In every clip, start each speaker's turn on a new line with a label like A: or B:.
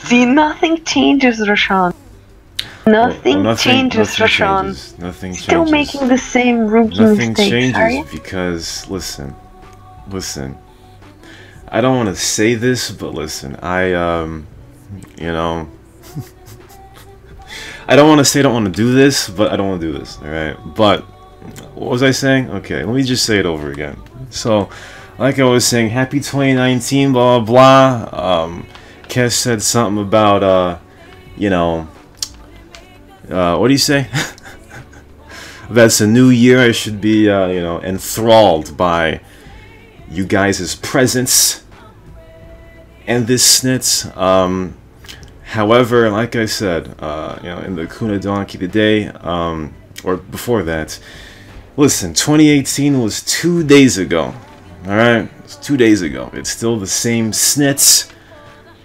A: See, nothing changes, Roshan. Nothing changes, Roshan.
B: Nothing
A: Still
B: changes.
A: making the same rookie
B: Nothing
A: mistakes, are
B: changes
A: you?
B: because, listen. I don't want to say this, but listen, you know, I don't want to say I don't want to do this, but I don't want to do this, alright? But, what was I saying? Okay, let me just say it over again. So, like I was saying, happy 2019, blah, blah, blah. Kes said something about, you know, what do you say? That's a new year, I should be, you know, enthralled by you guys' presence and this snit. However, like I said, you know, in the Kuna Donkey today, or before that, listen, 2018 was 2 days ago. Alright? It's 2 days ago. It's still the same snits.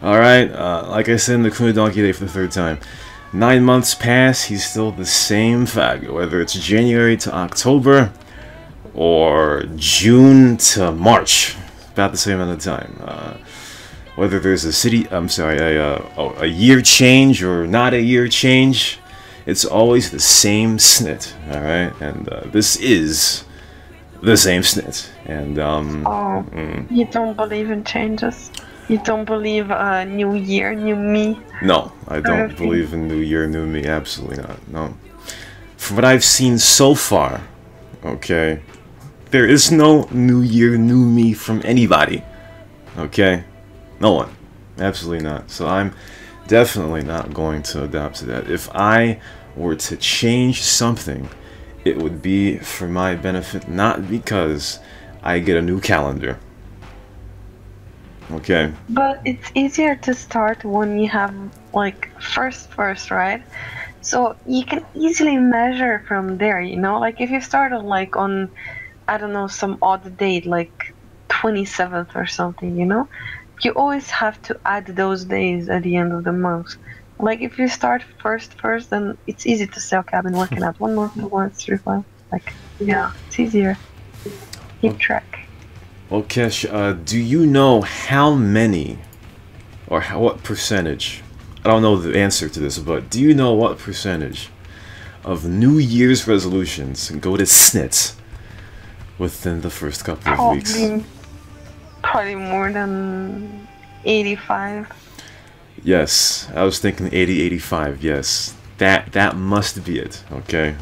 B: Alright? Like I said in the Kuna Donkey Day for the 3rd time. 9 months pass, he's still the same faggot. Whether it's January to October, or June to March. About the same amount of time. Whether there's a year change or not a year change, it's always the same snit, alright? And this is the same snit. And,
A: You don't believe in changes? You don't believe new year, new me?
B: No, I don't believe in new year, new me. Absolutely not. No. From what I've seen so far, okay, there is no new year, new me from anybody. Okay? No one. Absolutely not. So I'm definitely not going to adapt to that. If I were to change something, it would be for my benefit, not because I get a new calendar. Okay?
A: But it's easier to start when you have, like, first, right? So you can easily measure from there, you know? Like, if you started, like, on, I don't know, some odd date, like 27th or something, you know? You always have to add those days at the end of the month. Like, if you start first, then it's easy to say, okay, I've been working out 1 month, 2 months, 3 months. Like, yeah, it's easier. Keep track.
B: Well, Kesh, do you know how many, or what percentage, I don't know the answer to this, but do you know what percentage of New Year's resolutions go to snits within the first couple of weeks?
A: Probably more than 85.
B: Yes, I was thinking 80, 85, yes. That must be it, okay?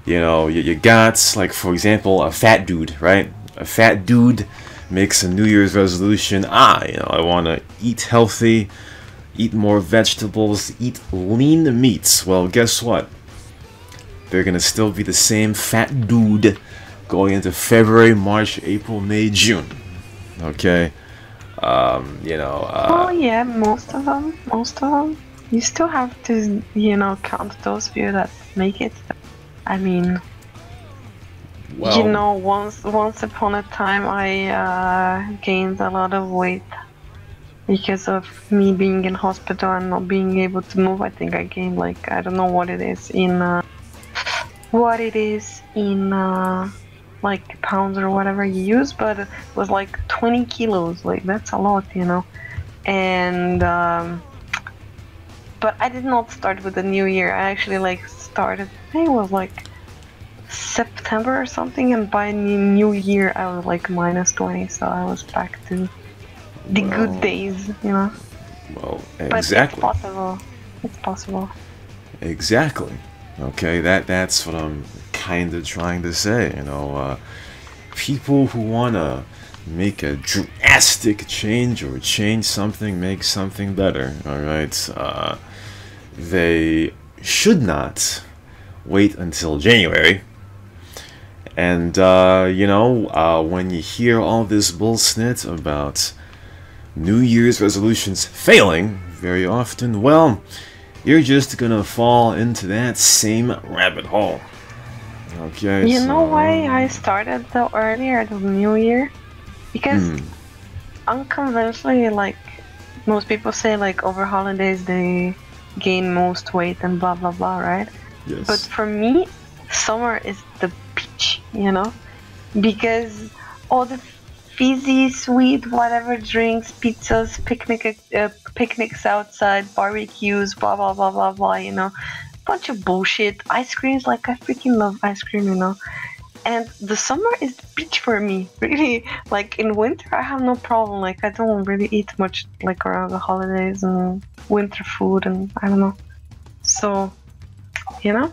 B: You know, you got, like, for example, a fat dude, right? A fat dude makes a New Year's resolution. You know, I want to eat healthy, eat more vegetables, eat lean meats. Well, guess what? They're gonna still be the same fat dude going into February, March, April, May, June. Okay? You know,
A: oh yeah, most of them. You still have to, you know, count those few that make it. I mean,
B: well,
A: you know, once upon a time I gained a lot of weight because of me being in hospital and not being able to move. I think I gained, like, I don't know what it is in like pounds or whatever you use, but it was like 20 kilos. Like, that's a lot, you know. And but I did not start with the new year. I actually, like, started, I think it was like September or something, and by new year I was like minus 20, so I was back to the good days, you know.
B: Well, exactly.
A: But it's possible.
B: Exactly. Okay, that's what I'm kind of trying to say, you know. People who want to make a drastic change or change something, make something better, alright, they should not wait until January. And, you know, when you hear all this bullshit about New Year's resolutions failing very often, well, you're just gonna fall into that same rabbit hole. Okay,
A: you know why I started though earlier the new year? Because unconventionally, like, most people say, like, over holidays they gain most weight and blah blah blah, right?
B: Yes.
A: But for me, summer is the peach, you know, because all the fizzy, sweet, whatever drinks, pizzas, picnics outside, barbecues, blah blah blah blah blah. You know, bunch of bullshit. Ice creams, like I freaking love ice cream. You know, and the summer is the beach for me. Really, like in winter, I have no problem. Like I don't really eat much, like around the holidays and winter food, and I don't know. So, you know,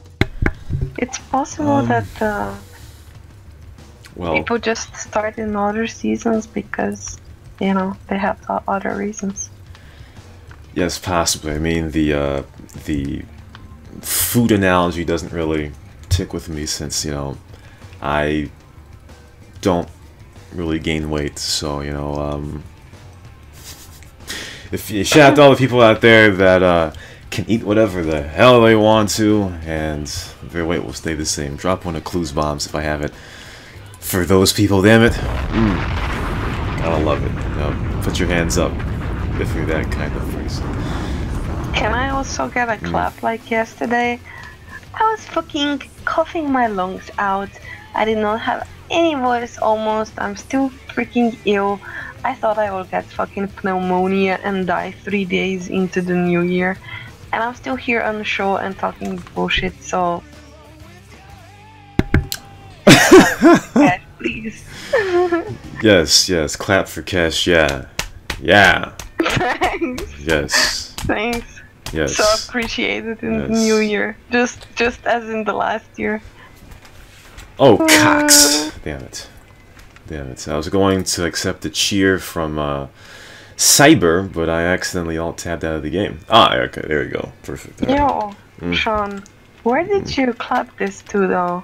A: it's possible that.
B: Well,
A: People just start in other seasons because, you know, they have other reasons.
B: yes, possibly. I mean, the food analogy doesn't really tick with me since, you know, I don't really gain weight. So, you know, if you shout out to all the people out there that can eat whatever the hell they want to, and their weight will stay the same. Drop one of Clues bombs if I have it. For those people, damn it. Gotta love it. You know, put your hands up if you're that kind of person.
A: Can I also get a clap like yesterday? I was fucking coughing my lungs out. I did not have any voice almost. I'm still freaking ill. I thought I would get fucking pneumonia and die 3 days into the new year. And I'm still here on the show and talking bullshit, so... Cash, please.
B: Yes, clap for Cash, yeah. Yeah.
A: Thanks.
B: Yes.
A: Thanks.
B: Yes.
A: So appreciated in the new year. Just as in the last year.
B: Oh, cocks. Damn it. I was going to accept a cheer from Cyber, but I accidentally alt-tabbed out of the game. Ah, okay, there we go. Perfect.
A: Yo, Sean, where did you clap this to, though?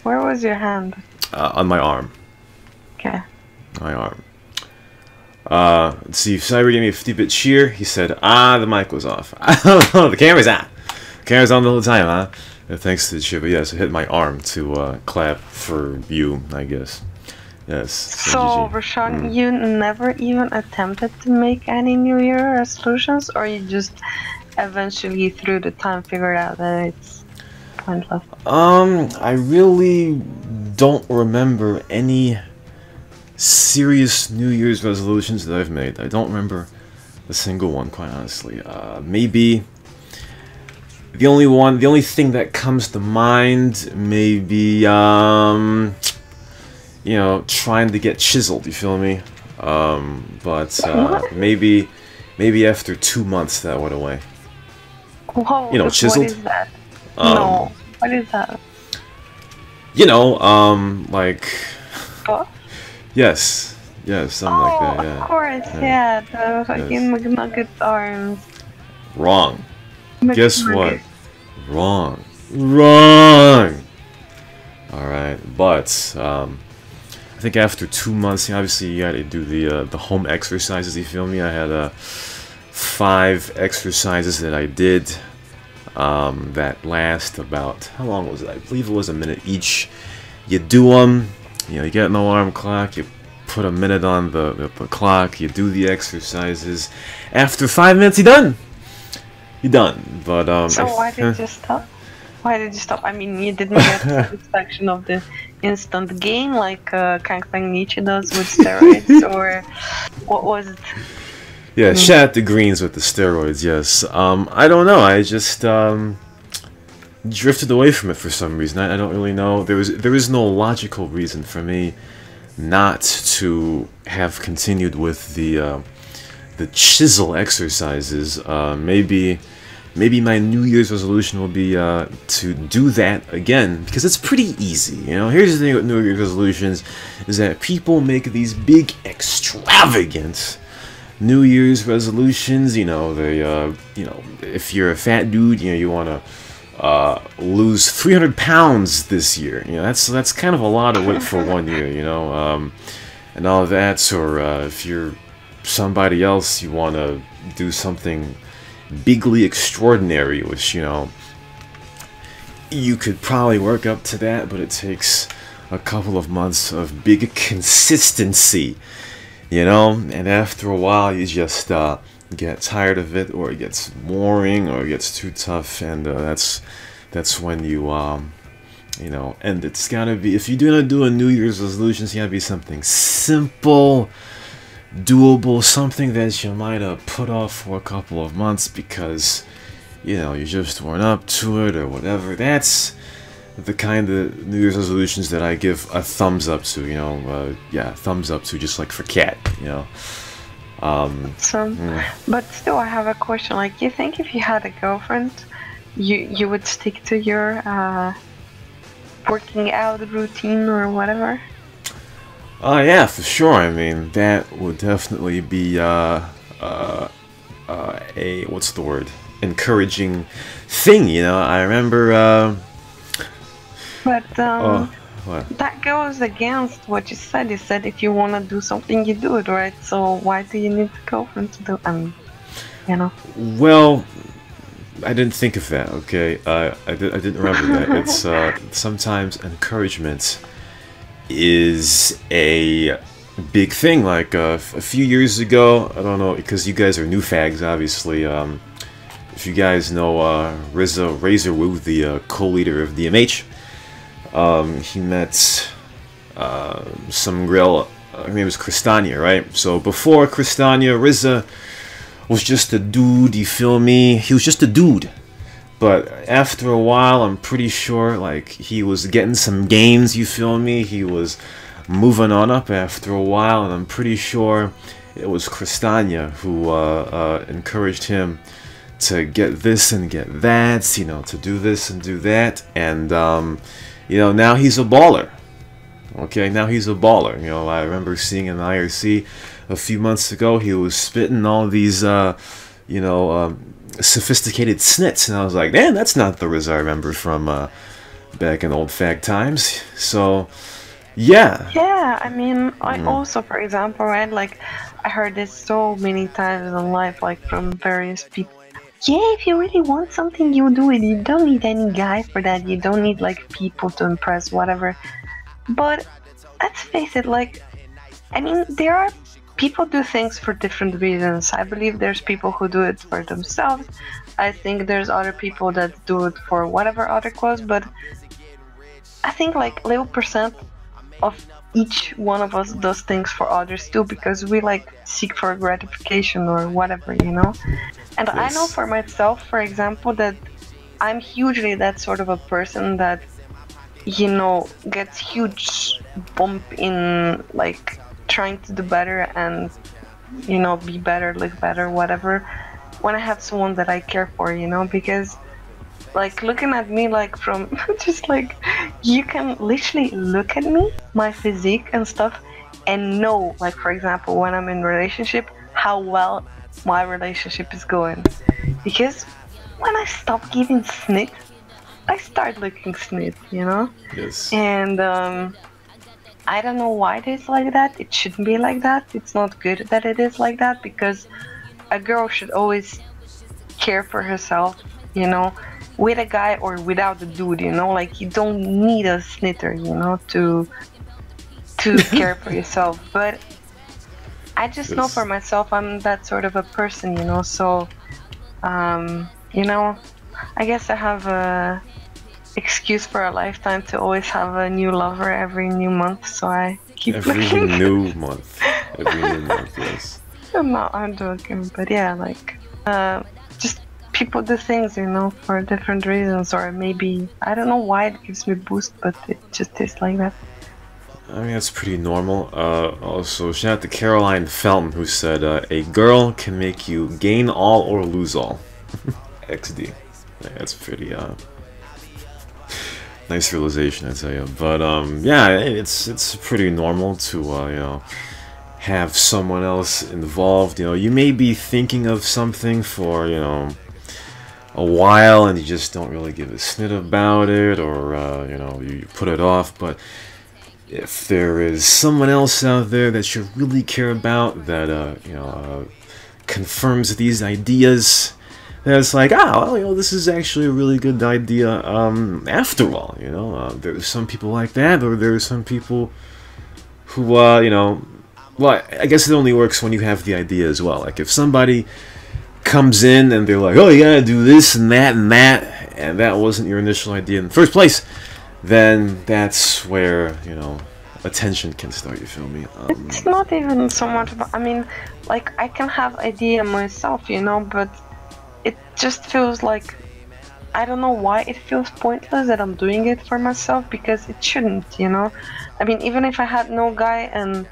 A: Where was your hand?
B: On my arm.
A: Okay.
B: My arm. Let's see, Cyber gave me a 50-bit cheer. He said, the mic was off. I don't know, the camera's on. The camera's on the whole time, huh? Thanks to the cheer, but yes, I hit my arm to clap for you, I guess. Yes.
A: So, Rashawn, you never even attempted to make any New Year resolutions, or you just eventually, through the time, figured out that it's pointless?
B: I really don't remember any serious New Year's resolutions that I've made. I don't remember a single one, quite honestly. Maybe the only thing that comes to mind, maybe you know, trying to get chiseled. You feel me? But maybe after 2 months that went away.
A: Whoa,
B: you know, chiseled.
A: What is that? No, what is that?
B: You know, like.
A: What?
B: Yes, something like that. Yeah.
A: Of course, yeah. The fucking McNuggets arms.
B: Wrong. Guess what?
A: McNuggets.
B: Wrong. All right, but I think after 2 months, obviously you got to do the home exercises. You feel me? I had 5 exercises that I did that last about, how long was it? I believe it was a minute each. You do them. You know, you get an alarm clock. You put a minute on the clock. You do the exercises. After 5 minutes, you're done. You're done. But
A: so why did you stop? Why did you stop? I mean, you didn't get satisfaction of the instant gain like Kang Fang Nietzsche does with steroids, or what was it?
B: Yeah, shout out to Greens with the steroids. Yes. I don't know. I just drifted away from it for some reason. I don't really know. There is no logical reason for me not to have continued with the chisel exercises. Maybe my New Year's resolution will be to do that again, because it's pretty easy. You know, here's the thing with New Year's resolutions is that people make these big, extravagant New Year's resolutions. You know, they you know, if you're a fat dude, you know, you want to lose 300 pounds this year. You know, that's kind of a lot of weight for 1 year. You know, and all of that. Or if you're somebody else, you want to do something bigly extraordinary, which, you know, you could probably work up to that, but it takes a couple of months of big consistency, you know, and after a while you just get tired of it, or it gets boring, or it gets too tough, and that's when you you know, and it's gotta be, if you're gonna do a New Year's resolution, it's gotta be something simple, doable, something that you might have put off for a couple of months because, you know, you just weren't up to it or whatever. That's the kind of New Year's resolutions that I give a thumbs up to, you know, yeah, thumbs up to, just like for Cat, you know.
A: But still, I have a question. Like, you think if you had a girlfriend, you would stick to your working out routine or whatever?
B: Yeah, for sure. I mean, that would definitely be a what's the word? Encouraging thing, you know. I remember.
A: But
B: What?
A: that goes against what you said. You said if you want to do something, you do it, right? So why do you need a girlfriend to do? You know.
B: Well, I didn't think of that. Okay, I didn't remember that. It's sometimes encouragement is a big thing. Like a few years ago, I don't know, because you guys are new fags, obviously. If you guys know Razor Wu, the co-leader of DMH, he met some girl. Her name was Kristania, right? So before Kristania, RZA was just a dude. You feel me? He was just a dude. But after a while, I'm pretty sure, like, he was getting some gains, you feel me? He was moving on up after a while, and I'm pretty sure it was Kristania who encouraged him to get this and get that, you know, to do this and do that, and, you know, now he's a baller. Okay, now he's a baller. You know, I remember seeing in the IRC a few months ago, he was spitting all these, you know, sophisticated snits, and I was like, man, that's not the Riz I remember from back in old fag times. So yeah,
A: I mean, I also, for example, right, like, I heard this so many times in life, like, from various people. Yeah, if you really want something, you do it. You don't need any guy for that. You don't need, like, people to impress, whatever. But let's face it, like, I mean, there are people do things for different reasons. I believe there's people who do it for themselves. I think there's other people that do it for whatever other cause, but I think like little percent of each one of us does things for others too, because we like seek for gratification or whatever, you know? And I know for myself, for example, that I'm hugely that sort of a person that, you know, gets huge bump in like trying to do better and, you know, be better, live better, whatever, when I have someone that I care for, you know, because like looking at me like from just like you can literally look at me, my physique and stuff, and know, like, for example, when I'm in a relationship, how well my relationship is going, because when I stop giving snit, I start looking snit, you know.
B: yes,
A: And I don't know why it is like that. It shouldn't be like that. It's not good that it is like that, because a girl should always care for herself, you know, with a guy or without a dude, you know, like you don't need a snitter, you know, to care for yourself. But I just know for myself, I'm that sort of a person, you know, so you know, I guess I have a excuse for a lifetime to always have a new lover every new month, so I keep
B: every
A: looking.
B: new month, yes.
A: No, I'm joking, but yeah, like just people do things, you know, for different reasons, or maybe I don't know why it gives me boost, but it just is like that.
B: I mean, that's pretty normal. Also, shout out to Caroline Felton, who said, a girl can make you gain all or lose all. XD. Yeah, that's pretty nice realization, I tell you. But yeah, it's pretty normal to you know, have someone else involved. You know, you may be thinking of something for, you know, a while, and you just don't really give a snit about it, or you know, you put it off. But if there is someone else out there that you really care about, that you know, confirms these ideas, that's like, well, you know, this is actually a really good idea. After all, you know, there's some people like that, or there's some people who, you know, well, I guess it only works when you have the idea as well. Like if somebody comes in and they're like, oh, you gotta do this and that and that, and that wasn't your initial idea in the first place, then that's where, you know, attention can start, you feel me?
A: It's not even so much about, I mean, like, I can have idea myself, you know, but it just feels like, I don't know why it feels pointless that I'm doing it for myself, because it shouldn't, you know? I mean, even if I had no guy and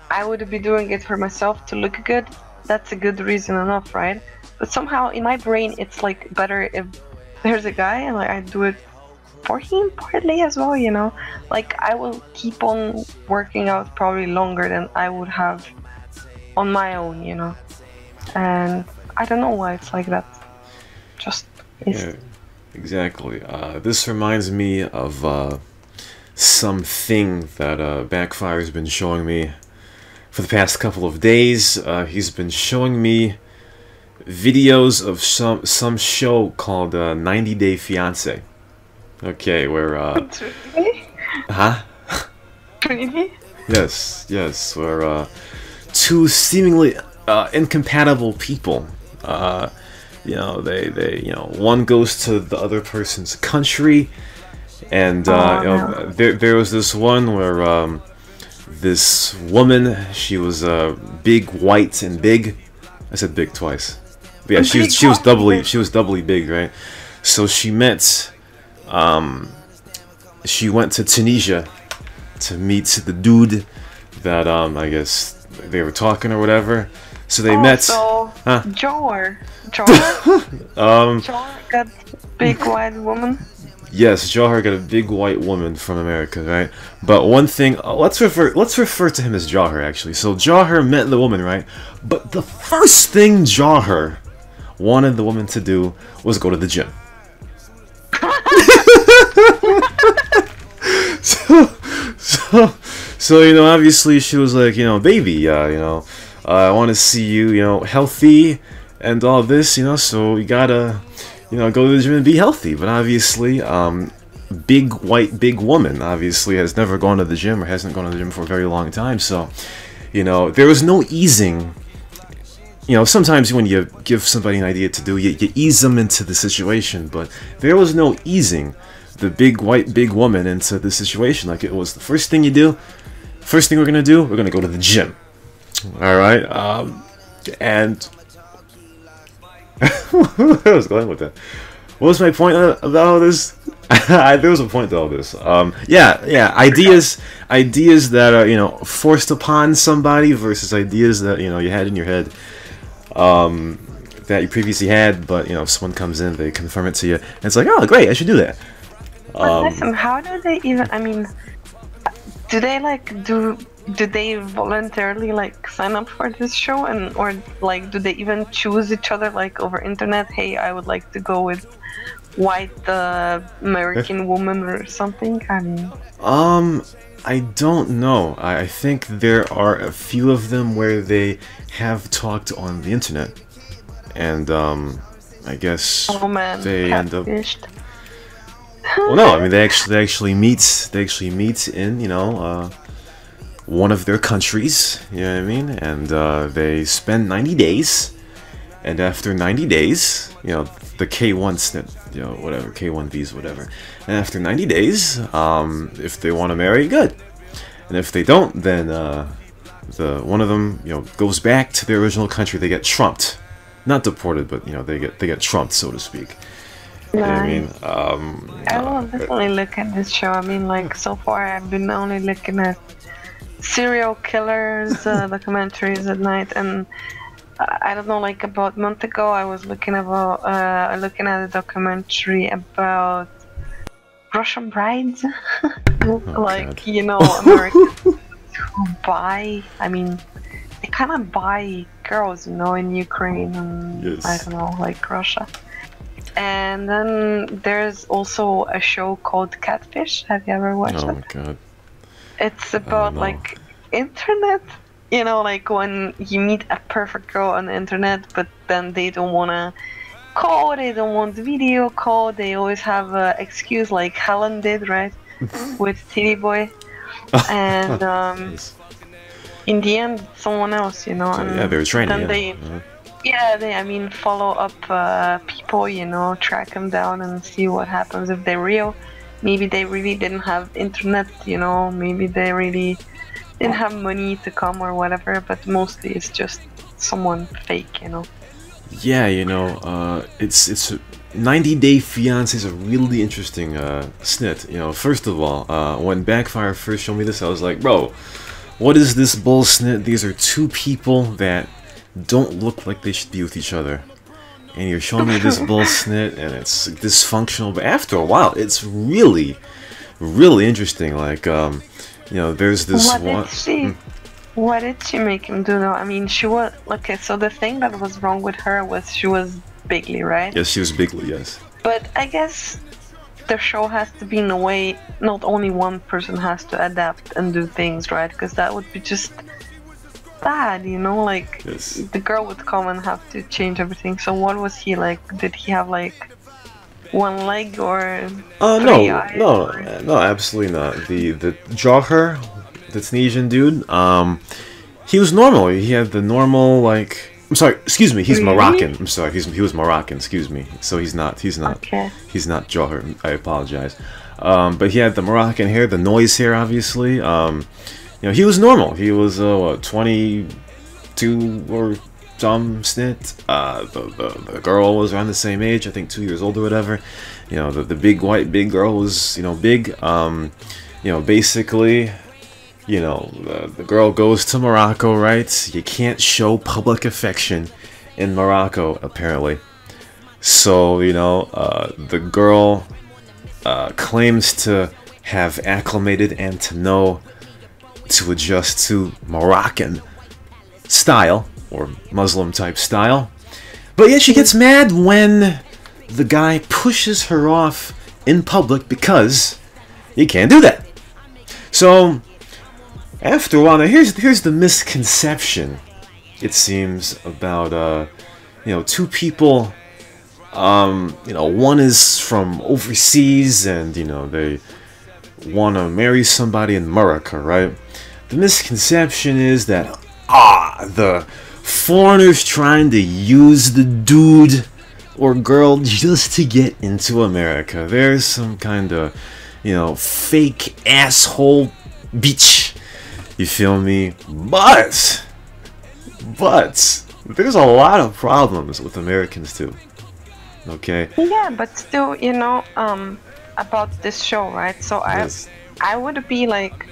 A: I would be doing it for myself to look good, that's a good reason enough, right? But somehow in my brain, it's like better if there's a guy and like I do it for him partly as well, you know? Like, I will keep on working out probably longer than I would have on my own, you know? And I don't know why it's like that. Just is.
B: Yeah, exactly. This reminds me of something that Backfire's been showing me for the past couple of days. He's been showing me videos of some show called 90 Day Fiancé. Okay, where
A: Really?
B: huh?
A: Really?
B: Yes, where two seemingly incompatible people, you know, they you know, one goes to the other person's country, and you know,
A: No.
B: there was this one where this woman, she was big, white, and big. I said big twice. But yeah, she was doubly big, right? So she met she went to Tunisia to meet the dude that I guess they were talking or whatever. So they met.
A: So
B: Huh?
A: Jor got big white woman.
B: Yes, Jawher got a big white woman from America, right? But one thing, let's refer to him as Jawher actually. So Jawher met the woman, right? But the first thing Jawher wanted the woman to do was go to the gym. so you know, obviously she was like, you know, baby, you know, I want to see you, you know, healthy and all this, you know, so you gotta, you know, go to the gym and be healthy. But obviously, big white big woman obviously has never gone to the gym or hasn't gone to the gym for a very long time. So, you know, there was no easing. You know, sometimes when you give somebody an idea to do, you ease them into the situation, but there was no easing the big white big woman into the situation. Like, it was the first thing you do, first thing we're gonna do, we're gonna go to the gym. All right, and where I was going with that? What was my point about all this? There was a point to all this. Yeah, ideas that are, you know, forced upon somebody versus ideas that, you know, you had in your head, that you previously had, but, you know, if someone comes in, they confirm it to you, and it's like, oh, great, I should do that.
A: But listen, how do they even? I mean, do they like do they voluntarily like sign up for this show, and or like do they even choose each other like over internet? Hey, I would like to go with white American woman or something. I mean,
B: I don't know. I think there are a few of them where they have talked on the internet, and I guess
A: oh man,
B: they end up.
A: catfished.
B: Well, no, I mean they actually meet in, you know, one of their countries. You know what I mean? And they spend 90 days, and after 90 days, you know, the K1 snip, you know, whatever, K1 visa, whatever. And after 90 days, if they want to marry, good. And if they don't, then the one of them, you know, goes back to their original country. They get trumped, not deported, but, you know, they get trumped, so to speak. You know what I mean?
A: I will definitely look at this show. I mean, like, so far I've been only looking at serial killers documentaries at night, and I don't know, like about a month ago I was looking at a documentary about Russian brides. Like,
B: God.
A: you know, Americans who buy, I mean, they kind of buy girls, you know, in Ukraine and
B: Yes.
A: I don't know, like Russia. And then there's also a show called Catfish. Have you ever watched
B: Oh
A: it?
B: my God.
A: It's about
B: know.
A: like internet, you know, like when you meet a perfect girl on the internet, but then they don't want to call, they don't want video call, they always have an excuse like Helen did, right? With TV Boy. And
B: Jeez.
A: in the end, someone else, you know.
B: So,
A: and
B: yeah, they were training.
A: then
B: Yeah.
A: they, I mean, follow up people, you know, track them down and see what happens if they're real. maybe they really didn't have internet, you know, maybe they really didn't have money to come or whatever, but mostly it's just someone fake, you know.
B: Yeah, you know, it's 90 Day Fiancé is a really interesting snit. You know, first of all, when Backfire first showed me this, I was like, bro, what is this bull snit? These are two people that don't look like they should be with each other. And you're showing me this bull snit, and it's dysfunctional, but after a while, it's really, really interesting. Like, you know, there's this one...
A: What did she make him do though? I mean, she was... Okay, so the thing that was wrong with her was she was bigly, right?
B: Yes, she was bigly, yes.
A: But I guess the show has to be in a way, not only one person has to adapt and do things, right? Because that would be just bad, you know? Like,
B: yes.
A: The girl would come and have to change everything. So what was he like? Did he have like one leg or three eyes?
B: No, absolutely not. The Jawher, the Tunisian dude, he was normal. He had the normal, like, I'm sorry, excuse me, he's
A: Really?
B: Moroccan. I'm sorry, he was Moroccan, excuse me. So he's not
A: Okay.
B: he's not Jawher. I apologize. But he had the Moroccan hair, the noise hair, obviously. You know, he was normal. He was what, 22 or some snit. The girl was around the same age, I think 2 years old or whatever. You know, the big white big girl was, you know, big. You know, basically, you know, the girl goes to Morocco, right? You can't show public affection in Morocco, apparently. So, you know, the girl claims to have acclimated and to know to adjust to Moroccan style, or Muslim type style. But yet she gets mad when the guy pushes her off in public because you can't do that. So, after a while, now here's the misconception, it seems, about you know, two people. You know, one is from overseas, and you know they want to marry somebody in America, right? The misconception is that the foreigner's trying to use the dude or girl just to get into America. There's some kind of, you know, fake asshole bitch. You feel me? But there's a lot of problems with Americans too. Okay?
A: Yeah, but still, you know, about this show, right? So
B: Yes.
A: I would be like,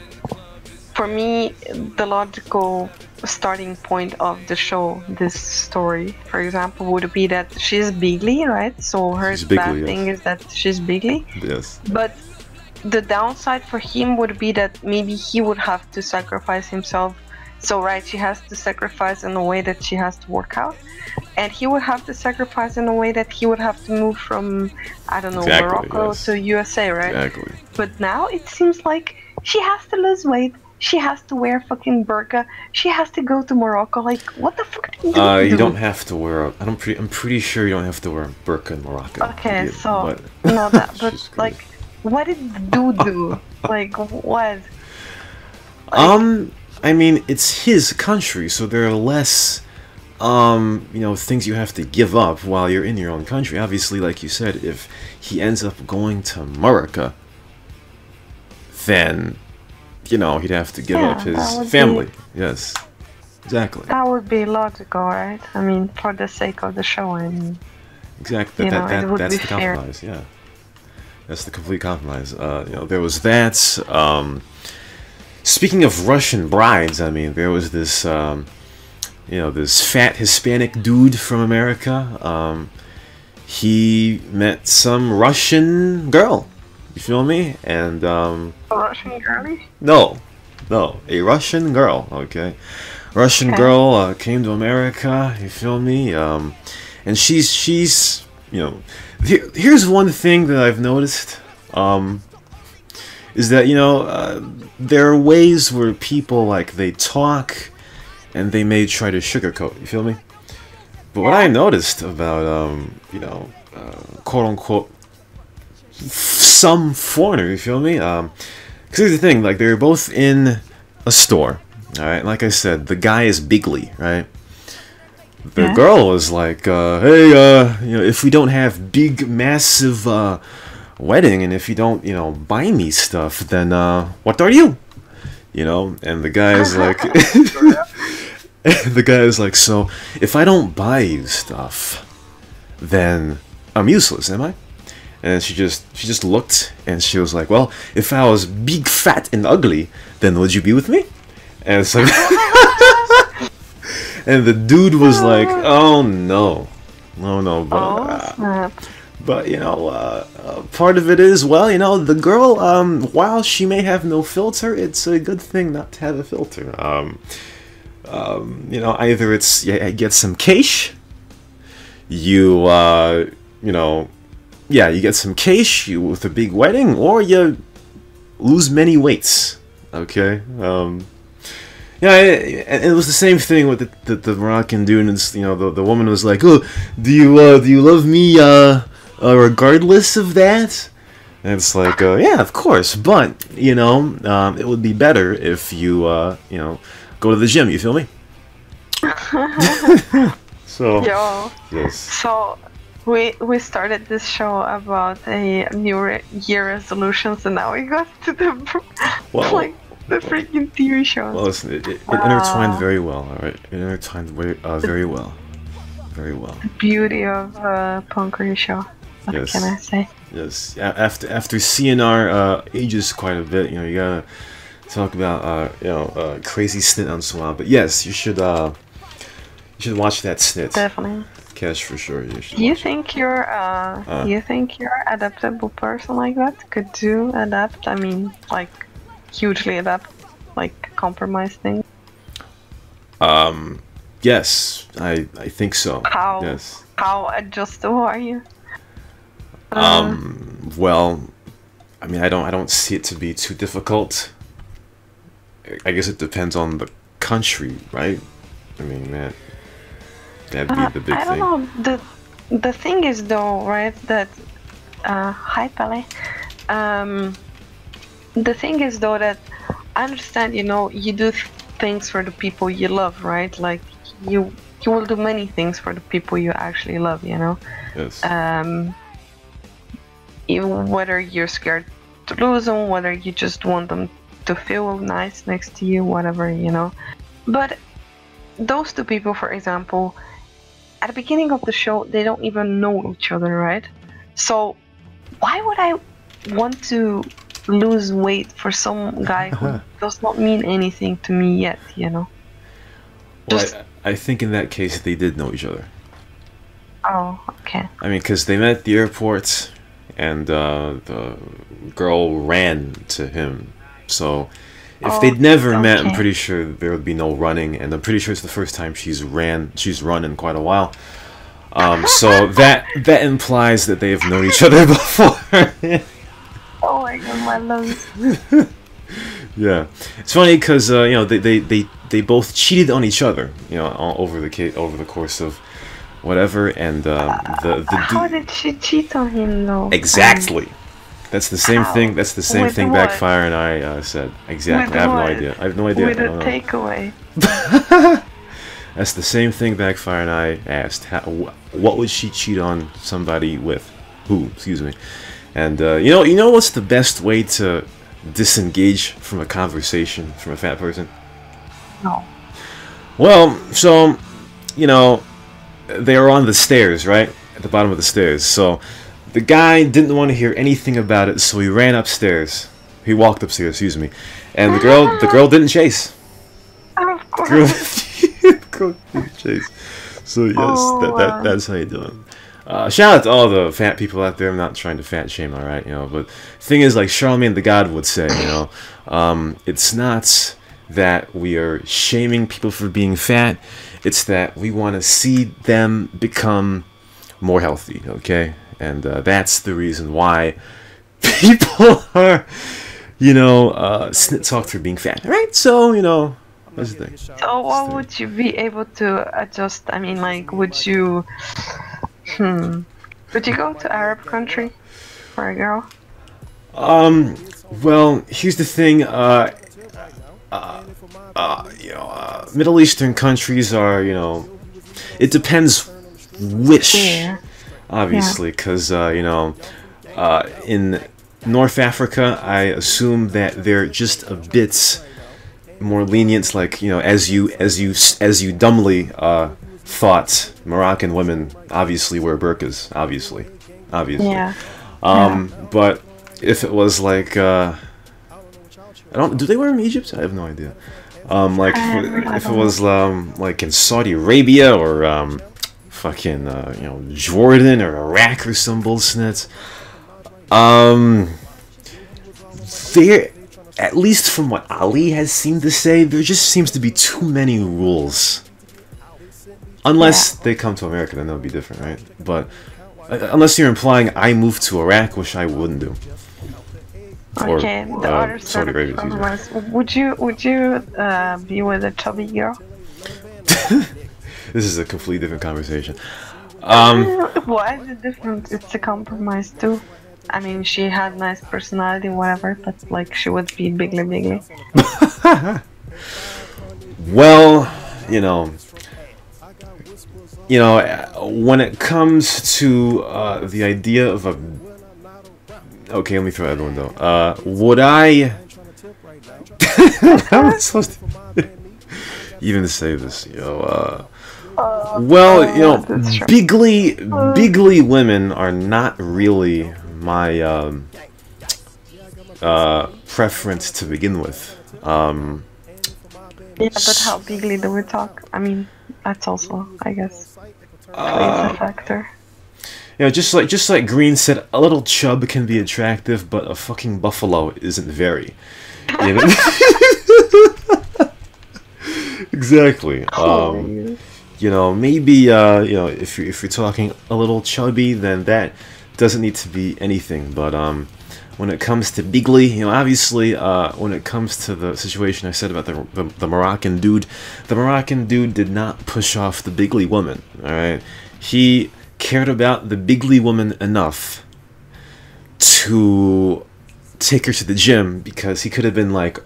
A: for me, the logical starting point of the show, this story, for example, would be that she's bigly, right? So her
B: She's bigly,
A: bad
B: yes.
A: thing is that she's bigly.
B: Yes.
A: But the downside for him would be that maybe he would have to sacrifice himself. So, right, she has to sacrifice in a way that she has to work out. And he would have to sacrifice in a way that he would have to move from, I don't know,
B: Exactly,
A: Morocco
B: yes.
A: to USA, right?
B: Exactly.
A: But now it seems like she has to lose weight. She has to wear fucking burqa. She has to go to Morocco. Like, what the fuck do you do?
B: You don't have to wear a... I'm pretty sure you don't have to wear a burqa in Morocco.
A: Okay,
B: Yeah,
A: so,
B: but-
A: no, that, but,
B: She's
A: like,
B: crazy.
A: what did the dude do? Like, what?
B: I mean, it's his country, so there are less, you know, things you have to give up while you're in your own country. Obviously, like you said, if he ends up going to America, then, you know, he'd have to give
A: Yeah,
B: up
A: that
B: his
A: would
B: family.
A: be-
B: Yes, exactly.
A: That would be logical, right? I mean, for the sake of the show, I mean.
B: Exactly.
A: You know, it would
B: That's
A: be
B: the
A: fair.
B: compromise. Yeah, that's the complete compromise. You know, there was that. Speaking of Russian brides, I mean, there was this, you know, this fat Hispanic dude from America. He met some Russian girl. You feel me? And
A: A Russian girlie?
B: no, a Russian girl. Okay, Russian
A: Okay.
B: girl came to America. You feel me? And she's you know, here's one thing that I've noticed. Is that, you know, there are ways where people, like, they talk and they may try to sugarcoat, you feel me? But what I noticed about, you know, quote-unquote, some foreigner, you feel me? Because here's the thing, like, they're both in a store, alright? Like I said, the guy is bigly, right? The
A: Yeah.
B: girl is like, hey, you know, if we don't have big, massive, wedding, and if you don't, you know, buy me stuff, then what are you? You know, and the guy is like, the guy is like, so if I don't buy you stuff, then I'm useless, am I? And she just looked, and she was like, well, if I was big, fat, and ugly, then would you be with me? And it's like, and the dude was like, oh no, no, but you know, part of it is, well, you know, the girl, while she may have no filter, it's a good thing not to have a filter. You know, either it's you get some cash, you know, yeah, you get some cash with a big wedding, or you lose many weights. Okay. Yeah, it was the same thing with the Moroccan dude. And, you know, the woman was like, "Oh, do you love me regardless of that?" And it's like, yeah, of course, but you know, it would be better if you you know, go to the gym. You feel me? So yes.
A: So we started this show about a New Year resolutions, and now we got to the like the freaking TV shows.
B: Well, listen, it intertwined very well. All right, it intertwined very well, very well.
A: The beauty of Punkery show. What can I say?
B: Yes. After CNR ages quite a bit, you know, you gotta talk about you know, crazy snit once in a while. But yes, you should watch that snit.
A: Definitely.
B: Cash for sure.
A: You think you're adaptable person like that? Could you adapt? I mean, like hugely adapt, like compromise things.
B: Yes, I think so.
A: How adjustable are you?
B: Well, I mean, I don't see it to be too difficult. I guess it depends on the country, right? I mean, that'd be the big thing.
A: I don't know. The thing is though, right, that hi Pele. The thing is though that I understand, you know, you do things for the people you love, right? Like you will do many things for the people you actually love, you know.
B: Yes.
A: Even whether you're scared to lose them, whether you just want them to feel nice next to you, whatever, you know. But those two people, for example, at the beginning of the show, they don't even know each other, right? So why would I want to lose weight for some guy who does not mean anything to me yet, you know?
B: Well, I think in that case they did know each other.
A: Oh, okay.
B: I mean, because they met at the airport, and the girl ran to him. So if they'd never met, I'm pretty sure there would be no running, and I'm pretty sure it's the first time she's run in quite a while. So that implies that they have known each other before.
A: Oh my god, my lungs.
B: Yeah, it's funny because you know, they both cheated on each other, you know, over the course of whatever, and
A: how did she cheat on him though?
B: Exactly. That's the same thing. That's the same thing. Backfire and I said exactly. I have no idea. I have no idea.
A: With a takeaway.
B: That's the same thing. Backfire and I asked. What would she cheat on somebody with? Who? Excuse me. And you know what's the best way to disengage from a conversation from a fat person?
A: No.
B: Well, so you know, they were on the stairs, right? At the bottom of the stairs. So the guy didn't want to hear anything about it, so he ran upstairs. He walked upstairs, excuse me. And the girl didn't chase.
A: Of course.
B: Girl didn't chase. So yes, that's how you do it. Shout out to all the fat people out there. I'm not trying to fat shame, alright, you know, but the thing is, like Charlemagne the God would say, you know, it's not that we are shaming people for being fat. It's that we want to see them become more healthy, okay? And that's the reason why people are, you know, snit talked for being fat, right? So, you know, that's the thing.
A: So what would you be able to adjust? I mean, like, would you go to Arab country for a girl?
B: Well, here's the thing, you know, Middle Eastern countries are, you know, it depends which, obviously, because, you know, In North Africa, I assume that they're just a bit more lenient, like, you know, as you dumbly thought, Moroccan women obviously wear burqas, obviously.
A: Yeah.
B: But if it was like, I don't, do they wear them in Egypt? I have no idea. Like if it was like in Saudi Arabia or fucking you know, Jordan or Iraq or some bullshit. There, at least from what Ali has seemed to say, there just seems to be too many rules. Unless they come to America, then that would be different, right? But unless you're implying I moved to Iraq, which I wouldn't do.
A: Okay,
B: Or,
A: the other
B: Saudi
A: sort
B: Arabia,
A: of compromise. Would you be with a chubby girl?
B: This is a completely different conversation.
A: Why is it different? It's a compromise too. I mean, she had nice personality, whatever, but like she would be bigly.
B: Well, you know, when it comes to the idea of a, okay, let me throw that window. Would I? How am I supposed to even say this? Well, you know, bigly women are not really my preference to begin with.
A: Yeah, but how bigly do we talk? I mean, that's also, I guess, plays a factor.
B: You know, just like Green said, a little chub can be attractive, but a fucking buffalo isn't very. You know? Exactly. You know, maybe you know, if you're talking a little chubby, then that doesn't need to be anything. But when it comes to bigly, you know, obviously, when it comes to the situation I said about the Moroccan dude, the Moroccan dude did not push off the bigly woman. All right, he cared about the bigly woman enough to take her to the gym, because he could have been like,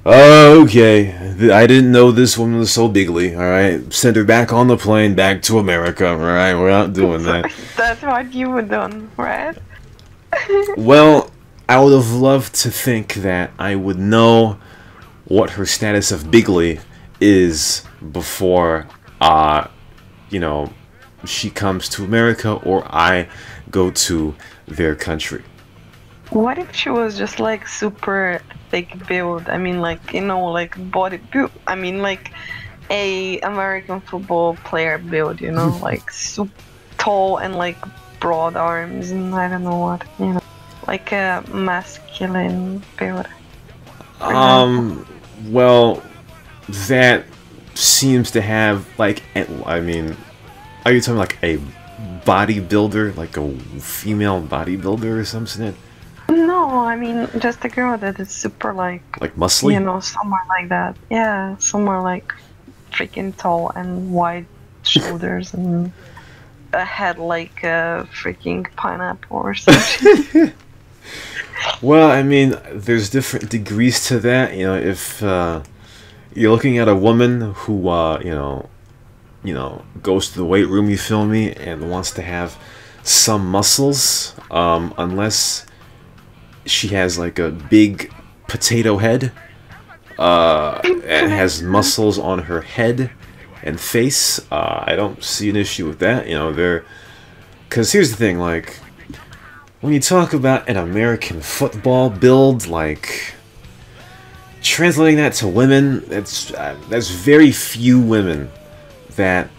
B: oh, okay, I didn't know this woman was so bigly, alright? Send her back on the plane, back to America, alright? We're not doing that.
A: That's what you would done, right?
B: Well, I would have loved to think that I would know what her status of bigly is before, you know, she comes to America or I go to their country.
A: What if she was just like super thick build? I mean, like, you know, like body build. I mean, like a American football player build, you know, like super tall and like broad arms and I don't know what, you know, like a masculine build.
B: Well, that seems to have like, I mean, are you talking like a bodybuilder, like a female bodybuilder or something?
A: No, I mean just a girl that is super like
B: muscly,
A: you know, somewhere like that. Yeah, somewhere like freaking tall and wide shoulders and a head like a freaking pineapple or something.
B: Well, I mean, there's different degrees to that. You know, if you're looking at a woman who you know, goes to the weight room, you feel me, and wants to have some muscles, unless she has like a big potato head, and has muscles on her head and face, I don't see an issue with that. You know, because here's the thing, like, when you talk about an American football build, like, translating that to women, that's very few women that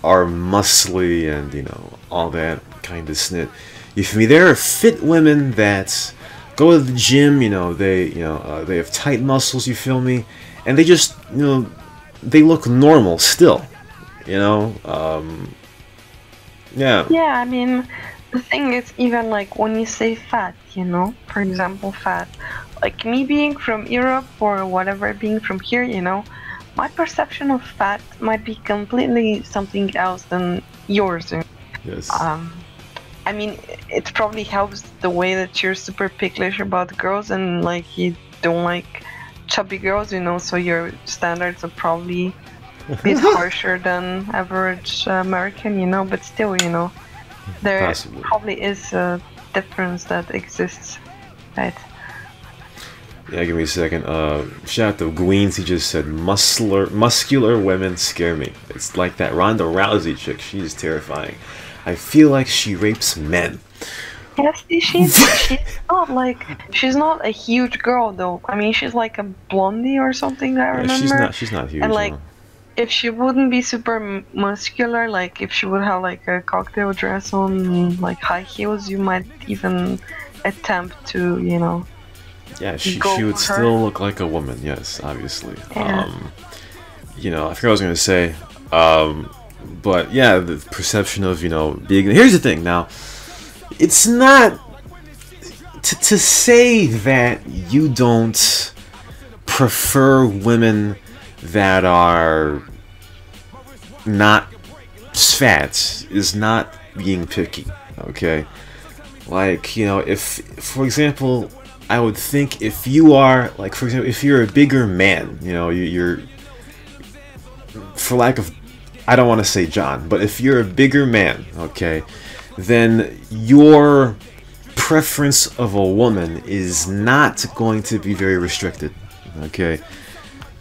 B: are muscly and, you know, all that kind of snit. You feel me? There are fit women that go to the gym, you know, they have tight muscles, you feel me? And they just, you know, they look normal still, you know? Yeah.
A: Yeah, I mean, the thing is, even like when you say fat, you know, for example, fat, like me being from Europe or whatever, being from here, you know, my perception of fat might be completely something else than yours.
B: Yes.
A: I mean, it probably helps the way that you're super picklish about girls and like you don't like chubby girls, you know, so your standards are probably a bit harsher than average American, you know, but still, you know, there probably is a difference that exists, right?
B: Yeah, give me a second. Shout out to Gweens. He just said, muscular women scare me. It's like that Ronda Rousey chick. She's terrifying. I feel like she rapes men.
A: Yes, she's not a huge girl though. I mean, she's like a blondie or something. I remember.
B: She's not huge.
A: And like,
B: no.
A: if she wouldn't be super muscular, like if she would have like a cocktail dress on, like high heels, you might even attempt to, you know.
B: Yeah, she would still look like a woman. Yes, obviously.
A: Yeah.
B: You know, I forgot what I was gonna say. But yeah, the perception of, you know, being. Here's the thing. Now, it's not to say that you don't prefer women that are not fat is not being picky. Okay, like, you know, if, for example, I would think if you are, like, for example, if you're a bigger man, you know, you're, for lack of, I don't want to say John, but if you're a bigger man, okay, then your preference of a woman is not going to be very restricted, okay?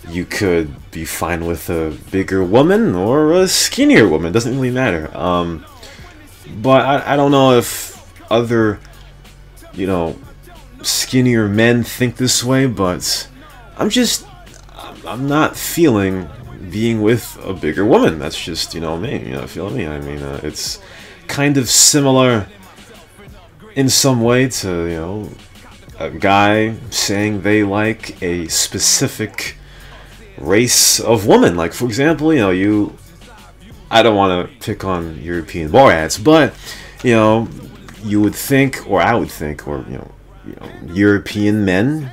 B: You could be fine with a bigger woman or a skinnier woman, doesn't really matter. But I don't know if other, you know, skinnier men think this way, but I'm not feeling being with a bigger woman. That's just, you know, me, you know, feel me? I mean, it's kind of similar in some way to, you know, a guy saying they like a specific race of woman. Like, for example, you know, I don't want to pick on European Borats, but, you know, you would think, or I would think, or, you know, European men,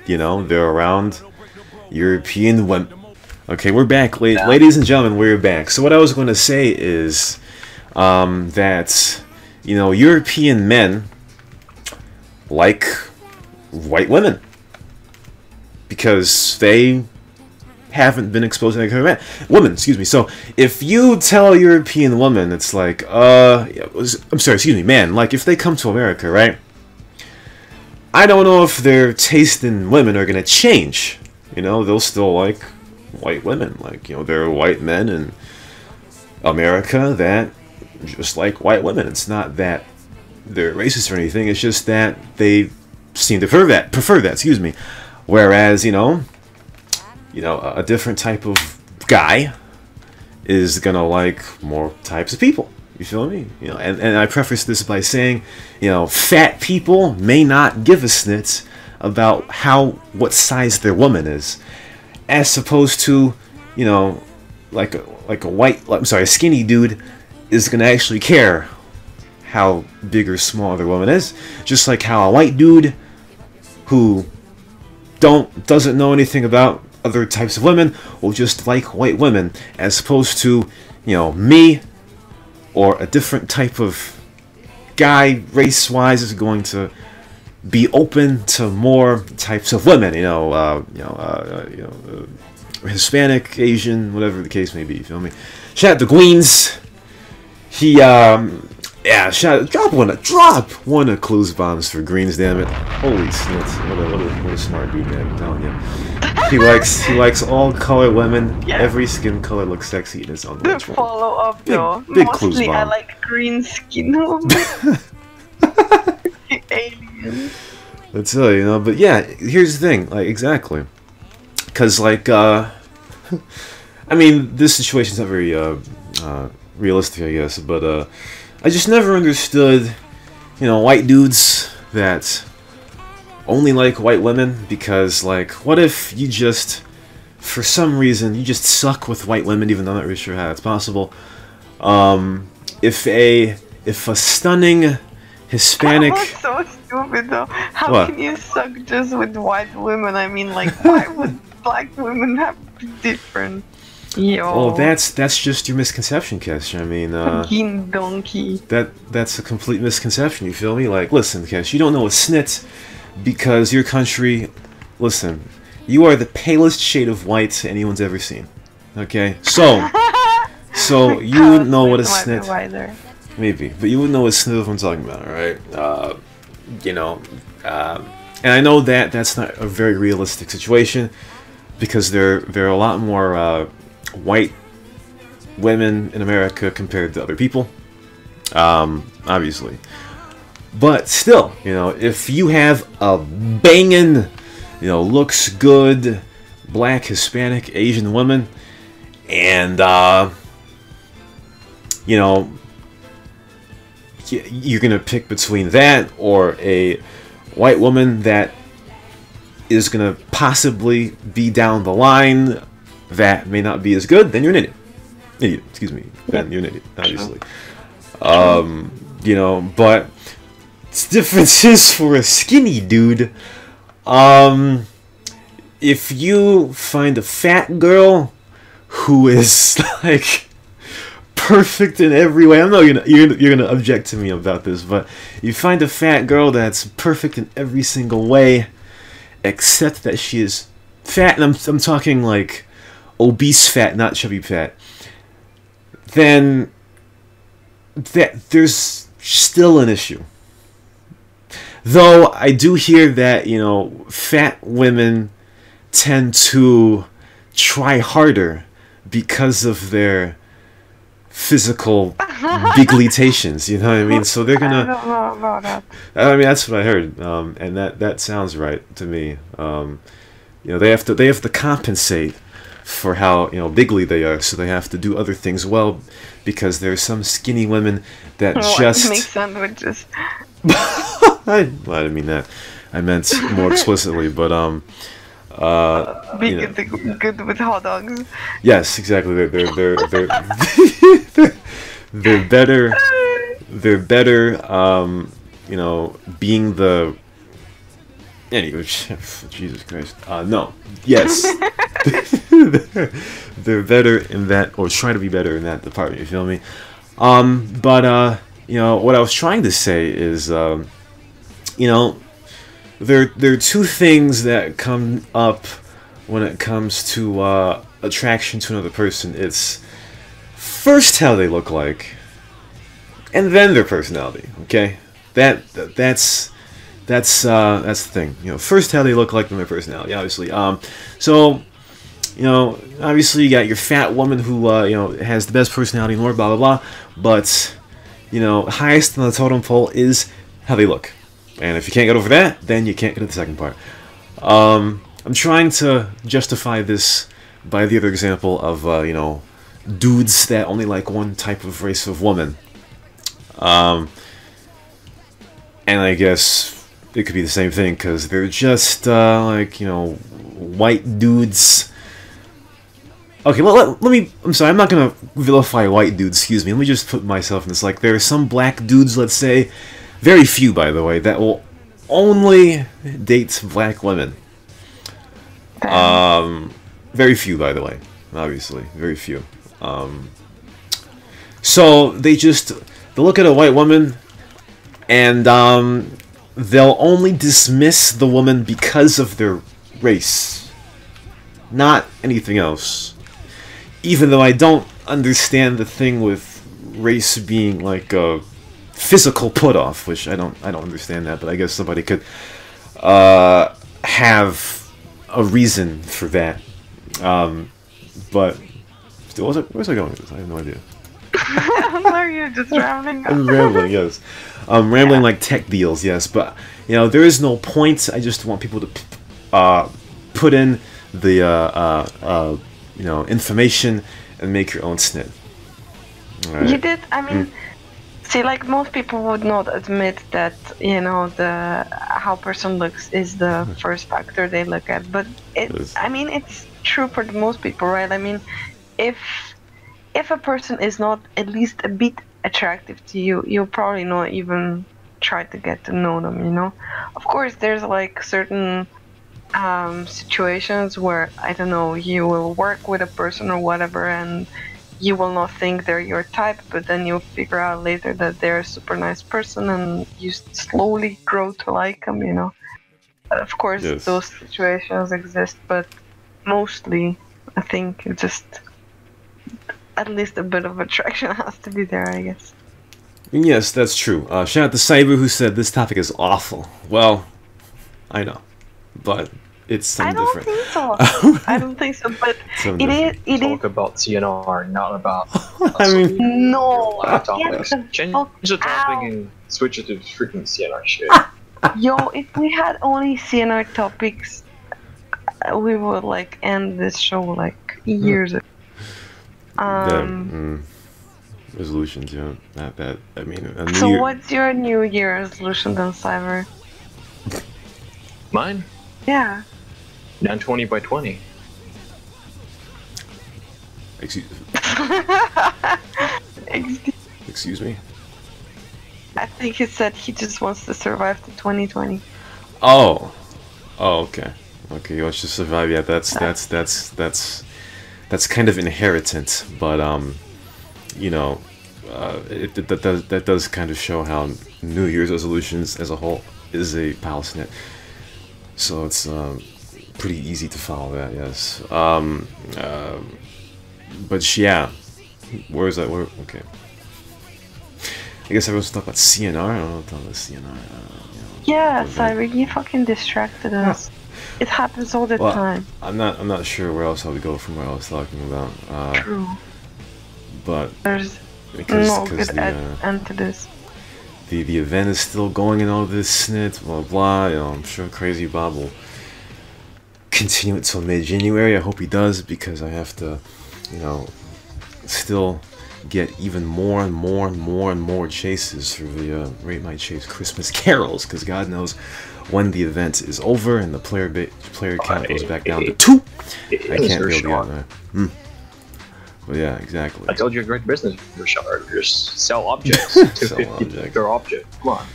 B: you know, they're around European women. Okay, we're back, ladies and gentlemen, we're back. So what I was going to say is that, you know, European men like white women because they haven't been exposed to that kind of women, excuse me. So if you tell a European woman, it's like, I'm sorry, excuse me, man, like if they come to America, right? I don't know if their taste in women are gonna change. You know, they'll still like white women. Like, you know, there are white men in America that just like white women. It's not that they're racist or anything. It's just that they seem to prefer that. Excuse me. Whereas, you know, a different type of guy is gonna like more types of people. You feel me? You know, and I preface this by saying, you know, fat people may not give a snit about what size their woman is, as opposed to, you know, like a skinny dude is gonna actually care how big or small their woman is, just like how a white dude who doesn't know anything about other types of women will just like white women, as opposed to, you know, me or a different type of guy race-wise is going to be open to more types of women. Hispanic, Asian, whatever the case may be. You feel me? Shout out to Queens. He drop one of clues bombs for Greens. Damn it! Holy snit! What a smart dude, man! I'm telling you. He likes all color women. Yeah. Every skin color looks sexy in his own way.
A: Follow up though.
B: Big clues bomb.
A: I like green skin. Alien.
B: That's it, you know. But yeah, here's the thing. Like, exactly. Because, like, I mean, this situation's not very realistic, I guess. But I just never understood, you know, white dudes that only like white women. Because, like, what if you just, for some reason, you just suck with white women, even though I'm not really sure how that's possible. If a stunning Hispanic...
A: That was so stupid, though. How can you suck just with white women? I mean, like, why would black women have to be different? Yo.
B: Well, that's just your misconception, Kesh. I mean,
A: fucking donkey.
B: That's a complete misconception. You feel me? Like, listen, Kesh, you don't know a snit because your country. Listen, you are the palest shade of white anyone's ever seen. Okay, so you wouldn't know what a snit. maybe, but you would know what sniff I'm talking about, right? You know, and I know that that's not a very realistic situation because there are a lot more white women in America compared to other people, obviously. But still, you know, if you have a banging, you know, looks good, black, Hispanic, Asian woman, and you know, you're gonna pick between that or a white woman that is gonna possibly be down the line that may not be as good, then you're an idiot. Idiot, excuse me. Then you're an idiot, obviously. You know, but differences for a skinny dude. If you find a fat girl who is like perfect in every way, I know you're gonna object to me about this, but you find a fat girl that's perfect in every single way, except that she is fat, and I'm talking like obese fat, not chubby fat. Then there's still an issue. Though I do hear that, you know, fat women tend to try harder because of their physical biglitations, you know what I mean? So they're gonna.
A: I don't know about that.
B: I mean, that's what I heard, and that sounds right to me. You know, they have to compensate for how, you know, bigly they are, so they have to do other things well, because there's some skinny women that just
A: make sandwiches.
B: I didn't mean that. I meant more explicitly, but
A: Be
B: you know.
A: good with hot dogs.
B: Yes, exactly. They're better. They're better. You know, being the. Anyway, Jesus Christ. No. Yes. They're better in that, or try to be better in that department. You feel me? But you know, what I was trying to say is, you know, there are two things that come up when it comes to attraction to another person. It's first how they look like, and then their personality. Okay, that's the thing. You know, first how they look like, then their personality. Obviously, so you know, obviously you got your fat woman who you know, has the best personality in the world, blah blah blah. But you know, highest on the totem pole is how they look. And if you can't get over that, then you can't get to the second part. I'm trying to justify this by the other example of, you know, dudes that only like one type of race of woman. And I guess it could be the same thing, because they're just, like, you know, white dudes. Okay, let me, I'm sorry, I'm not going to vilify white dudes, excuse me. Let me just put myself in this. Like, there are some black dudes, let's say, very few, by the way, that will only date black women. Very few, by the way. Obviously, very few. So they'll look at a white woman, and they'll only dismiss the woman because of their race, not anything else. Even though I don't understand the thing with race being like a physical put off, which I don't understand that, but I guess somebody could have a reason for that. But still, where's I going with this? I have no idea.
A: You're just rambling.
B: I'm rambling, yes. Rambling like tech deals, yes. But you know, there is no point. I just want people to put in the you know, information and make your own snit. Right.
A: You did. I mean. See, like, most people would not admit that, you know, how a person looks is the first factor they look at, but I mean, it's true for most people, right? I mean, if a person is not at least a bit attractive to you, you'll probably not even try to get to know them, you know? Of course, there's like certain situations where, I don't know, you will work with a person or whatever, and you will not think they're your type, but then you'll figure out later that they're a super nice person, and you slowly grow to like them, you know. Of course,
B: yes,
A: those situations exist, but mostly, I think it's just at least a bit of attraction has to be there, I guess.
B: Yes, that's true. Shout out to Cyber who said this topic is awful. Well, I know, but it's
A: I
B: something
A: don't
B: different.
A: think so. I don't think so, but
B: Something
A: it is.
B: different.
A: It is.
C: Talk about CNR, not about
B: I mean,
A: No.
C: topics.
A: Get the
C: Change
A: fuck
C: the topic
A: out.
C: and switch it to freaking CNR shit.
A: Yo, if we had only CNR topics, we would like end this show like years ago.
B: Resolutions, yeah. That. I mean, a New
A: So
B: Year.
A: what's your New Year resolution then, Cyber?
C: Mine?
A: Yeah.
C: 920 by 20.
B: Excuse me.
A: I think he said he just wants to survive to 2020.
B: Oh, okay. He wants to survive. Yeah, that's kind of inheritant, but you know, that does kind of show how New Year's resolutions as a whole is a palace net. So it's pretty easy to follow that. Yes. But yeah, where is that? Where? Okay. I guess everyone's talking about CNR. I don't know what about CNR.
A: Yeah, Cyber, you fucking distracted us. It happens all the time.
B: I'm not sure where else I would go from what I was talking about.
A: True.
B: But
A: There's
B: because
A: no good
B: the
A: end to this.
B: the event is still going and all this snit, blah blah. You know, I'm sure Crazy Bob will continue it till mid-January. I hope he does, because I have to, you know, still get even more and more chases through the Rate My Chase Christmas carols, because God knows when the event is over and the player count goes back down to 2, I can't be able to get out there. But yeah, exactly.
C: I told you a great business, Richard. Just sell objects. 250 per object. Come on.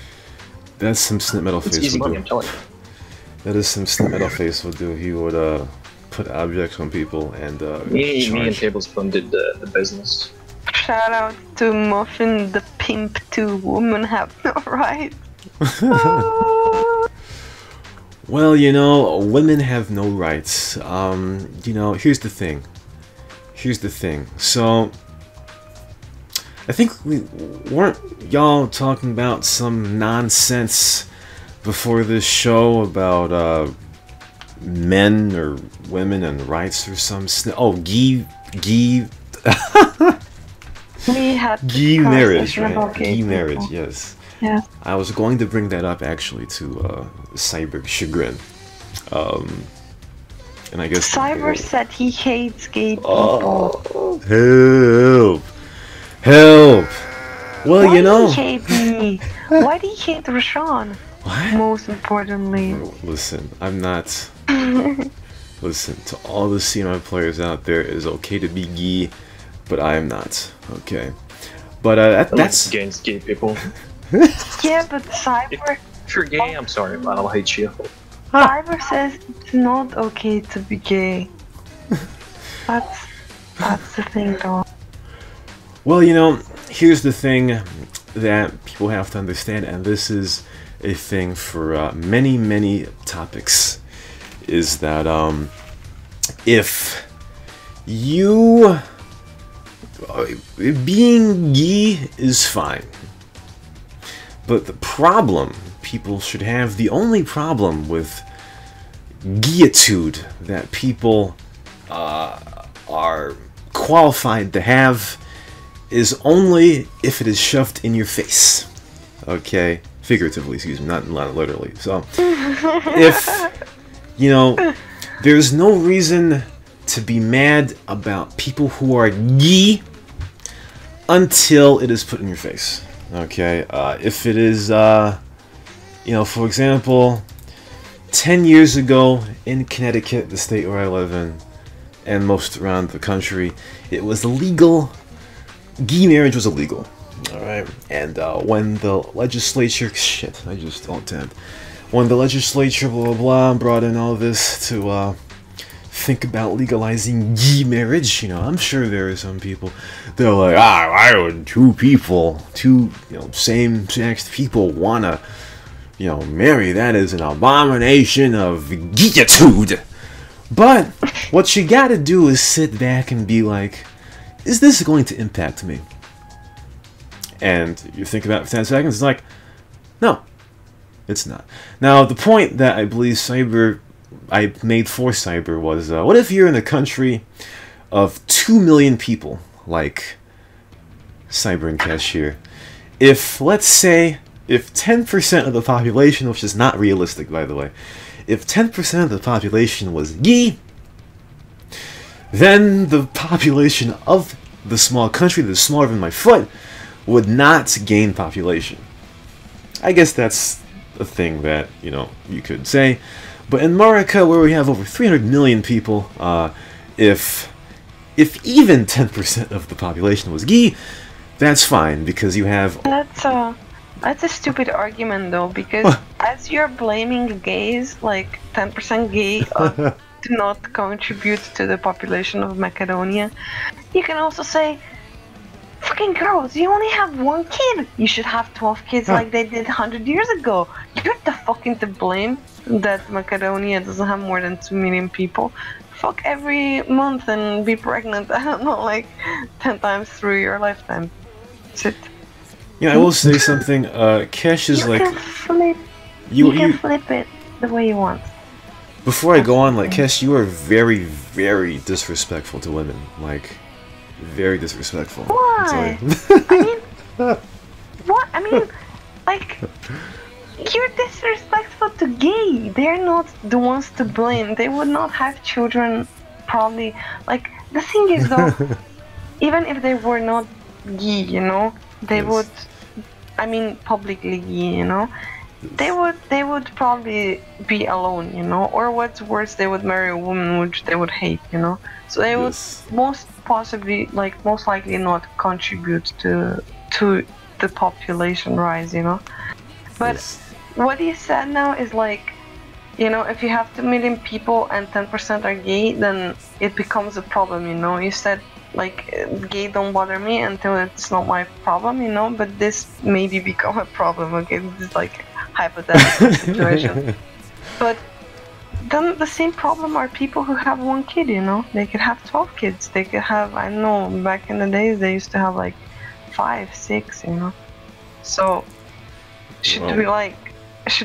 B: That's some Snip Metal
C: It's
B: Face
C: easy
B: would
C: money,
B: do.
C: I'm telling you.
B: That is some Snip Metal Face would do. He would put objects on people and
C: Me and
B: charge.
C: Tablespoon did the business.
A: Shout out to Muffin the Pimp to Women Have No Rights.
B: Well, you know, women have no rights. You know, here's the thing. So, I think weren't y'all talking about some nonsense before this show about men or women and rights or some gay
A: We had
B: marriage,
A: conversation about
B: right?
A: gay
B: Gay marriage,
A: people.
B: yes.
A: Yeah.
B: I was going to bring that up actually to Cyber's chagrin. And I guess
A: Cyber said he hates gay people.
B: Help! Well,
A: Why
B: you know.
A: do he hate me? Why do he hate Rashawn?
B: What?
A: Most importantly.
B: Listen, I'm not. Listen, to all the CNI players out there, it is okay to be gay, but I am not. Okay. But that's
C: against gay people.
A: Yeah, but Cyber.
C: If you're gay, I'm sorry, but I'll hate you.
A: Cyber says it's not okay to be gay. That's the thing, though.
B: Well, you know, here's the thing that people have to understand, and this is a thing for many topics, is that if you being gay is fine, but the problem people should have, the only problem with gayitude that people are qualified to have is only if it is shoved in your face. Okay? Figuratively, excuse me, not literally. So, if, you know, there's no reason to be mad about people who are gay until it is put in your face. Okay? If it is, you know, for example, 10 years ago in Connecticut, the state where I live in, and most around the country, it was illegal. Gay marriage was illegal. Alright? And when the legislature... Shit, I just alt-tabbed. When the legislature, blah, blah, blah, brought in all this to think about legalizing gay marriage, you know, I'm sure there are some people, they're like, why would two same-sex people wanna, you know, marry? That is an abomination of gayitude. But what you gotta do is sit back and be like, is this going to impact me? and you think about it for 10 seconds, it's like, no, it's not. Now, the point that I believe I made for Cyber was, what if you're in a country of 2 million people, like Cyber and Cashier? If, let's say, if 10% of the population, which is not realistic, by the way, if 10% of the population was Yi, then the population of the small country that's smaller than my foot would not gain population. I guess that's a thing that, you know, you could say. But in America, where we have over 300 million people, if even 10% of the population was Yi, that's fine, because you have...
A: That's a stupid argument, though, because as you're blaming gays, like 10% gay do not contribute to the population of Macedonia, you can also say, fucking girls, you only have one kid. You should have 12 kids like they did 100 years ago. You're the fucking to blame that Macedonia doesn't have more than 2 million people. Fuck every month and be pregnant, I don't know, like 10 times through your lifetime. That's it.
B: Yeah, I will say something. Cash is like...
A: You can flip it the way you want.
B: Before I go on, like, Cash, you are very, very disrespectful to women. Like, very disrespectful.
A: Why? I mean... What? I mean, like... You're disrespectful to gay. They're not the ones to blame. They would not have children, probably. Like, the thing is, though, even if they were not gay, you know, they would... I mean, publicly gay, you know, they would probably be alone, you know, or what's worse, they would marry a woman which they would hate, you know. So they would most likely not contribute to the population rise, you know. But what you said now is like, you know, if you have 2 million people and 10% are gay, then it becomes a problem, you know. You said, like, gay don't bother me until it's not my problem, you know, but this maybe become a problem, okay? This is like hypothetical situation. But then the same problem are people who have one kid, you know? They could have 12 kids. They could have, I know, back in the days they used to have like 5, 6, you know? So, should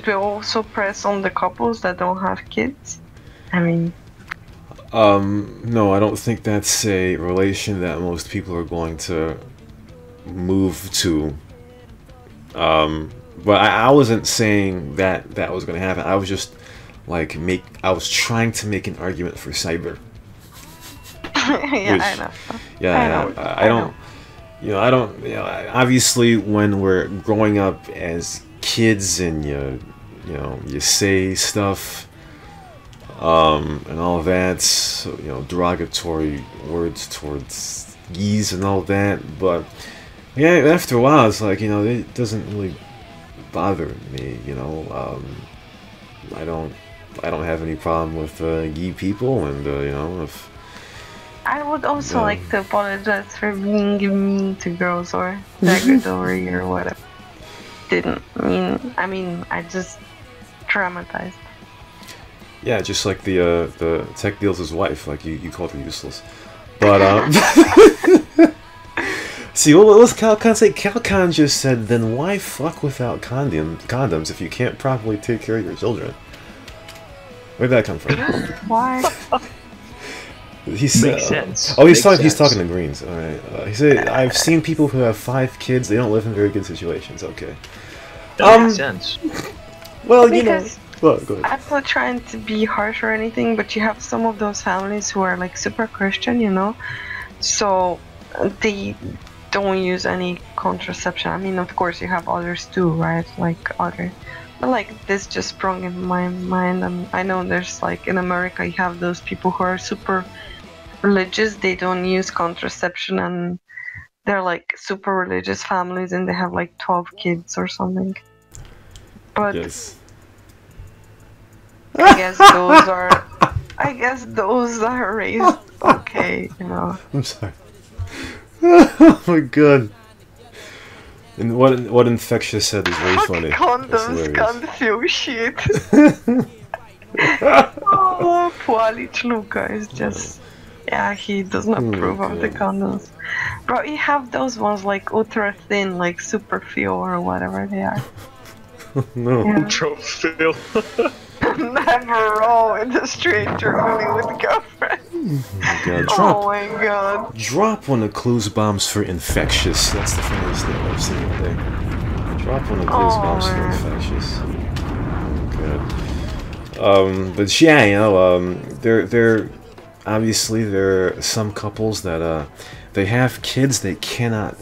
A: we also press on the couples that don't have kids? I mean...
B: no, I don't think that's a relation that most people are going to move to. But I wasn't saying that that was going to happen. I was just, like, I was trying to make an argument for Cyber.
A: Yeah, I know.
B: Yeah, I don't, you know, obviously when we're growing up as kids and you say stuff, and all that, so, you know, derogatory words towards geese and all that, but yeah, after a while, it's like, you know, it doesn't really bother me, you know. I don't have any problem with gay people, and you know, if
A: I would also like to apologize for being mean to girls or derogatory or whatever. Didn't mean. I mean, I just traumatized.
B: Yeah, just like the Tech Deals' wife, like you called her useless. But see, what was Calcon say? Calcon just said, then why fuck without condoms if you can't properly take care of your children? Where'd that come from?
A: Why?
B: He said,
C: makes sense.
B: Oh, he's talking to Greens. All right. He said, I've seen people who have 5 kids. They don't live in very good situations. Okay.
C: That makes sense.
B: Well,
A: because
B: you know. Well, go ahead.
A: I'm not trying to be harsh or anything, but you have some of those families who are like super Christian, you know, so they don't use any contraception. I mean, of course, you have others too, right? Like other, but like this just sprung in my mind, and I know there's like in America you have those people who are super religious. They don't use contraception, and they're like super religious families, and they have like 12 kids or something. But
B: yes.
A: I guess those are raised okay, you know.
B: I'm sorry. Oh my god. And what Infectious said is very funny.
A: Condoms can't feel shit. Oh, Pualic Luca is just... Yeah, he doesn't approve of the condoms. Bro, you have those ones like ultra thin, like super feel or whatever they are.
B: No.
A: Yeah.
C: Ultra Phil.
A: Never roll with a stranger, only with girlfriend.
B: God,
A: Oh my god.
B: drop one of clues bombs for infectious. That's the funniest thing I've seen today. Drop one of clues bombs for infectious. Oh god. But yeah, you know, there obviously there are some couples that they have kids, they cannot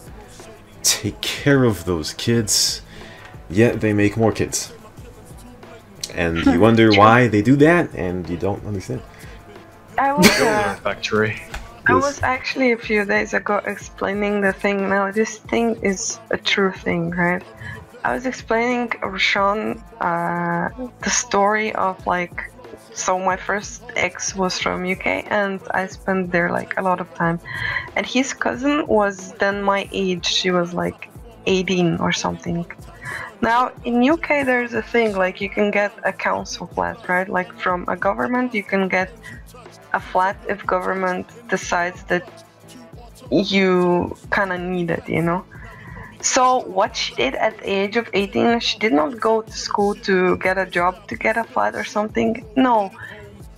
B: take care of those kids, yet they make more kids. And you wonder why they do that, and you don't understand.
A: I was
C: Factory.
A: I was actually a few days ago explaining the thing. Now this thing is a true thing, right? I was explaining Rashawn the story of like, so my first ex was from UK and I spent there like a lot of time, and his cousin was then my age. She was like 18 or something. Now in UK there's a thing like you can get a council flat, right? Like from a government you can get a flat if government decides that you kind of need it, you know. So what she did at the age of 18, she did not go to school to get a job to get a flat or something. No,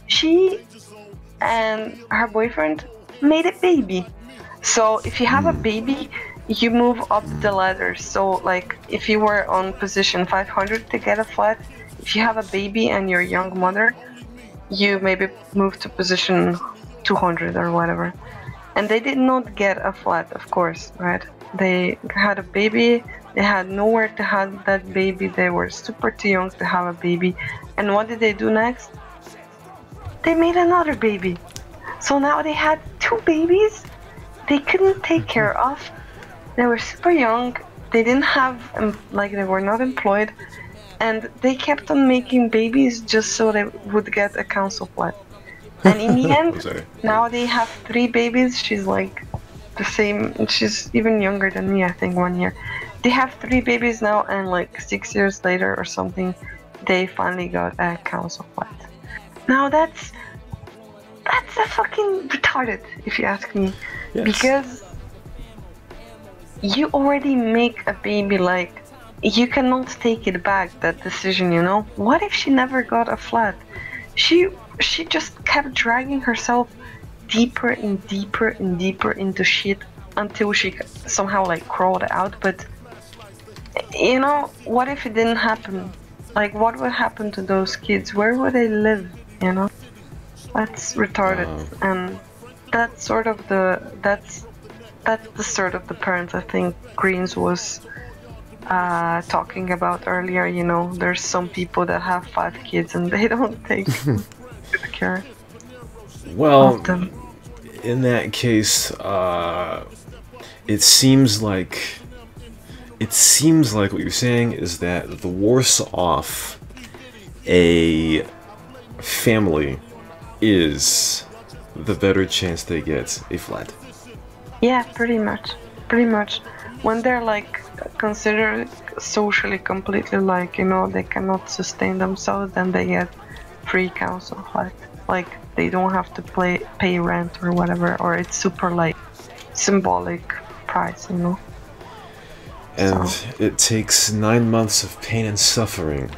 A: she and her boyfriend made a baby. So if you have a baby, you move up the ladder. So like if you were on position 500 to get a flat, if you have a baby and you're a young mother, you maybe move to position 200 or whatever. And they did not get a flat, of course, right? They had a baby, they had nowhere to have that baby, they were super too young to have a baby. And what did they do next? They made another baby. So now they had two babies they couldn't take care of. They were super young, they didn't have, like they were not employed, and they kept on making babies just so they would get a council flat. And in the end, now they have 3 babies. She's like the same, she's even younger than me, I think 1 year. They have 3 babies now, and like 6 years later or something, they finally got a council flat. Now that's a fucking retarded, if you ask me. Yes. Because you already make a baby, like, you cannot take it back, that decision, you know? What if she never got a flat? She just kept dragging herself deeper and deeper and deeper into shit until she somehow like crawled out. But you know, what if it didn't happen? Like, what would happen to those kids? Where would they live? You know, that's retarded. And that's sort of the sort of the parents I think Greens was talking about earlier. You know, there's some people that have 5 kids and they don't take good care.
B: Well, in that case, it seems like what you're saying is that the worse off a family is, the better chance they get a flat.
A: Yeah, pretty much. When they're like considered socially completely, like, you know, they cannot sustain themselves, then they get free council flat. Like, they don't have to pay rent or whatever, or it's super like symbolic price, you know.
B: And so it takes 9 months of pain and suffering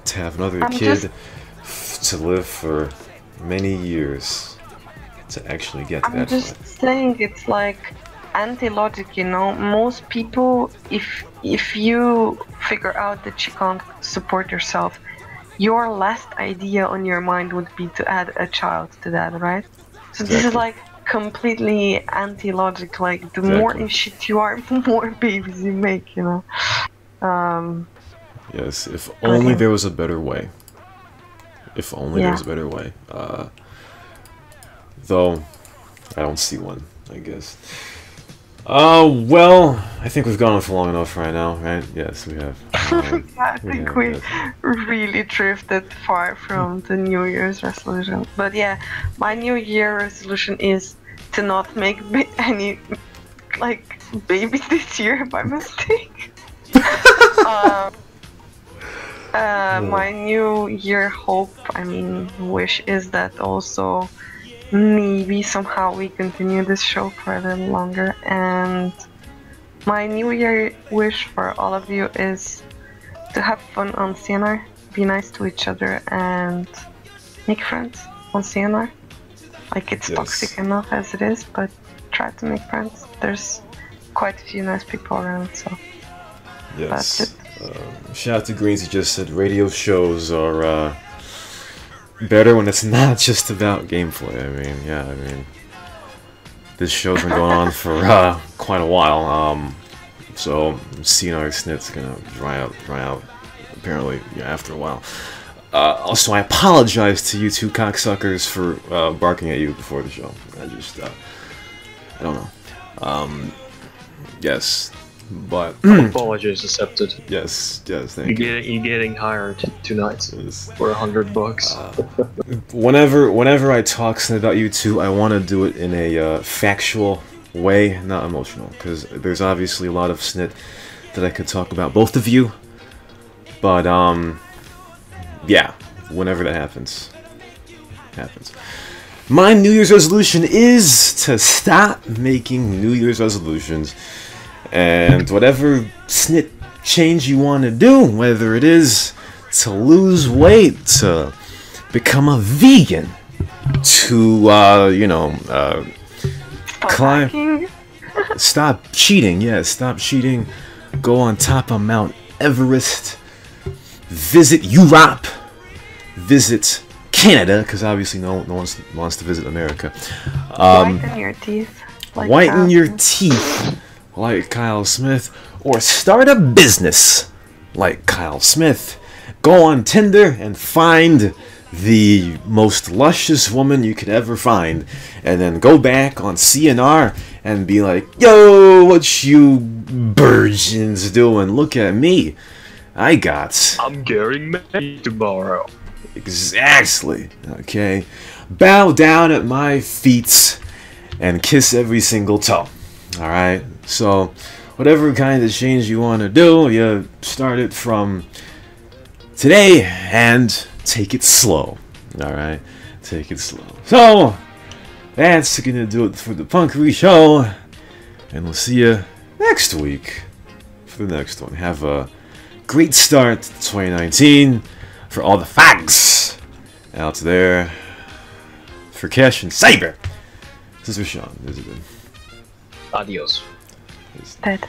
B: to have another kid to live for many years to actually get to that flat. I'm just
A: saying, it's like anti-logic, you know. Most people, if you figure out that you can't support yourself, your last idea on your mind would be to add a child to that, right? So this is like completely anti-logic. Like, the more in shit you are, the more babies you make, you know.
B: Yes, if only there was a better way. If only there was a better way. Though, I don't see one, I guess. Well, I think we've gone on for long enough right now, right? Yes, we have.
A: I think we really drifted far from the New Year's resolution. But yeah, my New Year resolution is to not make any, like, babies this year by mistake. My New Year hope, I mean, wish, is that also maybe somehow we continue this show for a little longer. And my New Year wish for all of you is to have fun on CNR, be nice to each other, and make friends on CNR. Like, it's toxic enough as it is, but try to make friends. There's quite a few nice people around, so that's it.
B: Shout out to Greens, he just said radio shows are better when it's not just about gameplay. I mean, this show's been going on for quite a while, so CNR Snit's gonna dry out, apparently, after a while. Also, I apologize to you two cocksuckers for barking at you before the show. I don't know. Yes, but
C: apologies accepted.
B: Yes, thank you.
C: You're getting hired tonight for $100.
B: Whenever I talk about you two, I want to do it in a factual way, not emotional, because there's obviously a lot of snit that I could talk about both of you. But yeah, whenever that happens. My New Year's resolution is to stop making New Year's resolutions. And whatever snit change you want to do, whether it is to lose weight, to become a vegan, to, climb, stop cheating, go on top of Mount Everest, visit Europe, visit Canada, because obviously no one wants to visit America.
A: Whiten your teeth.
B: Whiten your teeth. Like Kyle Smith, or start a business like Kyle Smith. Go on Tinder and find the most luscious woman you could ever find, and then go back on CNR and be like, yo, what you virgins doing? Look at me. I'm
C: getting married tomorrow.
B: Exactly. Okay. Bow down at my feet and kiss every single toe. Alright? So, whatever kind of change you want to do, you start it from today and take it slow. Alright? Take it slow. So, that's going to do it for the Punkery show. And we'll see you next week for the next one. Have a great start to 2019 for all the fags out there. For Cash and Saber. This is Rashawn. This has been
C: Adios.
A: Dead.